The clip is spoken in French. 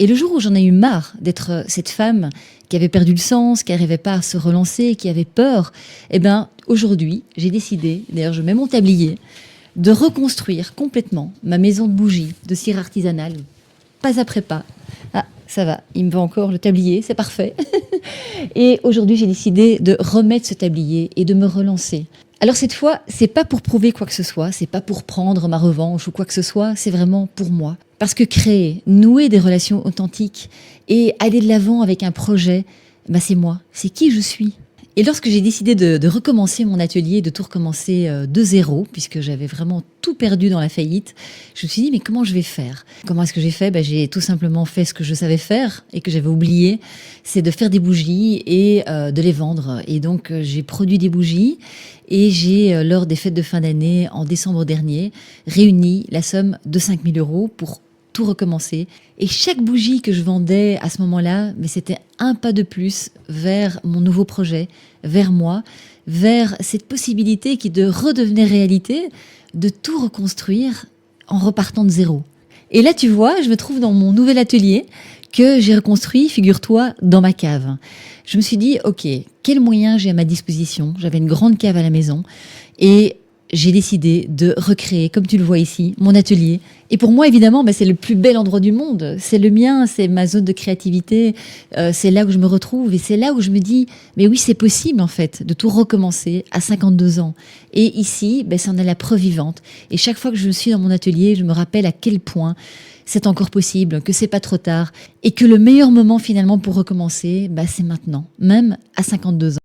Et le jour où j'en ai eu marre d'être cette femme qui avait perdu le sens, qui n'arrivait pas à se relancer, qui avait peur, eh ben, aujourd'hui, j'ai décidé, d'ailleurs je mets mon tablier, de reconstruire complètement ma maison de bougies, de cire artisanale, pas après pas. Ah, ça va, il me va encore le tablier, c'est parfait. Et aujourd'hui, j'ai décidé de remettre ce tablier et de me relancer. Alors cette fois, c'est pas pour prouver quoi que ce soit, c'est pas pour prendre ma revanche ou quoi que ce soit, c'est vraiment pour moi. Parce que créer, nouer des relations authentiques et aller de l'avant avec un projet, bah c'est moi, c'est qui je suis. Et lorsque j'ai décidé de recommencer mon atelier, de tout recommencer de zéro, puisque j'avais vraiment tout perdu dans la faillite, je me suis dit, mais comment je vais faire? Comment est-ce que j'ai fait? J'ai tout simplement fait ce que je savais faire et que j'avais oublié, c'est de faire des bougies et de les vendre. Et donc, j'ai produit des bougies et j'ai, lors des fêtes de fin d'année, en décembre dernier, réuni la somme de 5 000 € pour tout recommencer. Et chaque bougie que je vendais à ce moment-là, mais c'était un pas de plus vers mon nouveau projet, vers moi, vers cette possibilité qui de redevenir réalité, de tout reconstruire en repartant de zéro. Et là, tu vois, je me trouve dans mon nouvel atelier que j'ai reconstruit, figure-toi, dans ma cave. Je me suis dit, ok, quels moyens j'ai à ma disposition? J'avais une grande cave à la maison et j'ai décidé de recréer, comme tu le vois ici, mon atelier. Et pour moi, évidemment, c'est le plus bel endroit du monde. C'est le mien, c'est ma zone de créativité. C'est là où je me retrouve. Et c'est là où je me dis, mais oui, c'est possible, en fait, de tout recommencer à 52 ans. Et ici, c'en est la preuve vivante. Et chaque fois que je suis dans mon atelier, je me rappelle à quel point c'est encore possible, que c'est pas trop tard. Et que le meilleur moment, finalement, pour recommencer, c'est maintenant. Même à 52 ans.